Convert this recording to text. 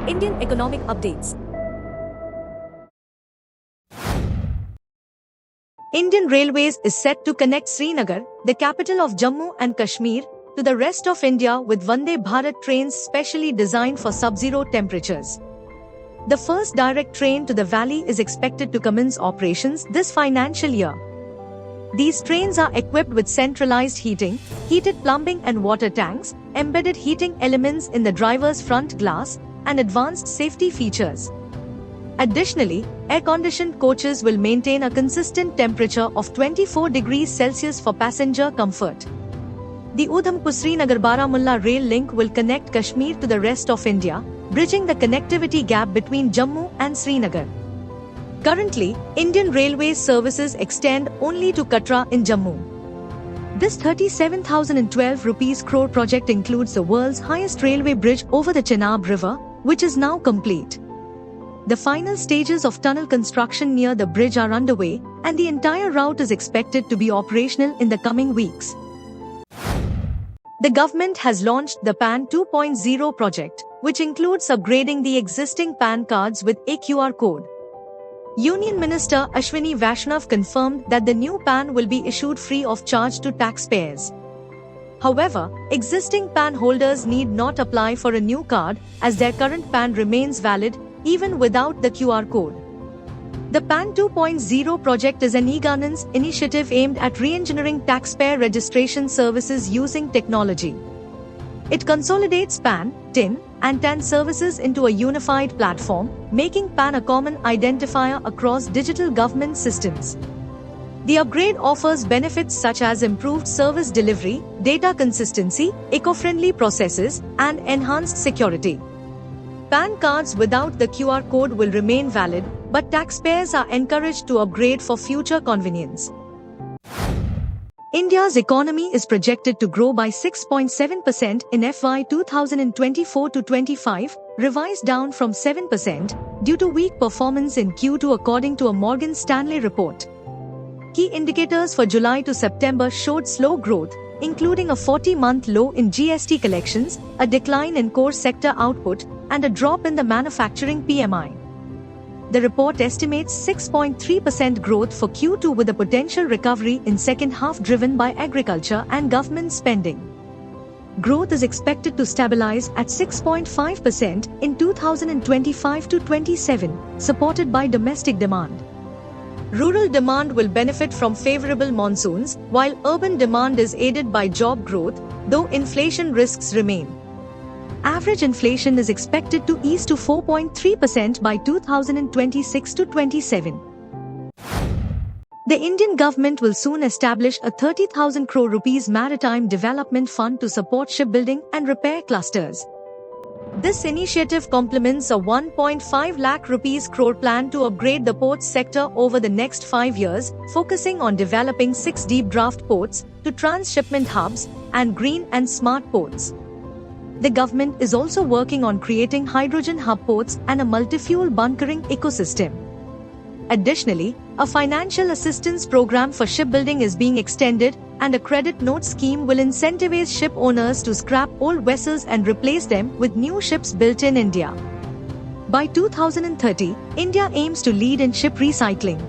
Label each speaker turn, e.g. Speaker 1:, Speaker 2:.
Speaker 1: Indian economic updates.
Speaker 2: Indian Railways is set to connect Srinagar, the capital of Jammu and Kashmir, to the rest of India with Vande Bharat trains specially designed for sub-zero temperatures. The first direct train to the valley is expected to commence operations this financial year. These trains are equipped with centralized heating, heated plumbing and water tanks, embedded heating elements in the driver's front glass, and advanced safety features. Additionally, air-conditioned coaches will maintain a consistent temperature of 24 degrees Celsius for passenger comfort. The Udhampur-Srinagar-Baramulla rail link will connect Kashmir to the rest of India, bridging the connectivity gap between Jammu and Srinagar. Currently, Indian Railways services extend only to Katra in Jammu. This 37,012 rupees crore project includes the world's highest railway bridge over the Chenab River, which is now complete. The final stages of tunnel construction near the bridge are underway, and the entire route is expected to be operational in the coming weeks. The government has launched the PAN 2.0 project, which includes upgrading the existing PAN cards with a QR code. Union Minister Ashwini Vaishnav confirmed that the new PAN will be issued free of charge to taxpayers. However, existing PAN holders need not apply for a new card as their current PAN remains valid even without the QR code. The PAN 2.0 project is an e-governance initiative aimed at re-engineering taxpayer registration services using technology. It consolidates PAN, TIN, and TAN services into a unified platform, making PAN a common identifier across digital government systems. The upgrade offers benefits such as improved service delivery, data consistency, eco-friendly processes, and enhanced security. PAN cards without the QR code will remain valid, but taxpayers are encouraged to upgrade for future convenience. India's economy is projected to grow by 6.7% in FY 2024-25, revised down from 7% due to weak performance in Q2 according to a Morgan Stanley report. Key indicators for July to September showed slow growth, including a 40-month low in GST collections, a decline in core sector output, and a drop in the manufacturing PMI. The report estimates 6.3% growth for Q2 with a potential recovery in second half driven by agriculture and government spending. Growth is expected to stabilize at 6.5% in 2025-27, supported by domestic demand. Rural demand will benefit from favorable monsoons, while urban demand is aided by job growth, though inflation risks remain. Average inflation is expected to ease to 4.3% by 2026-27. The Indian government will soon establish a 30,000 crore rupees maritime development fund to support shipbuilding and repair clusters. This initiative complements a 1.5 lakh rupees crore plan to upgrade the ports sector over the next 5 years, focusing on developing 6 deep draft ports to transshipment hubs and green and smart ports. The government is also working on creating hydrogen hub ports and a multi-fuel bunkering ecosystem. Additionally, a financial assistance program for shipbuilding is being extended, and a credit note scheme will incentivize ship owners to scrap old vessels and replace them with new ships built in India. By 2030, India aims to lead in ship recycling.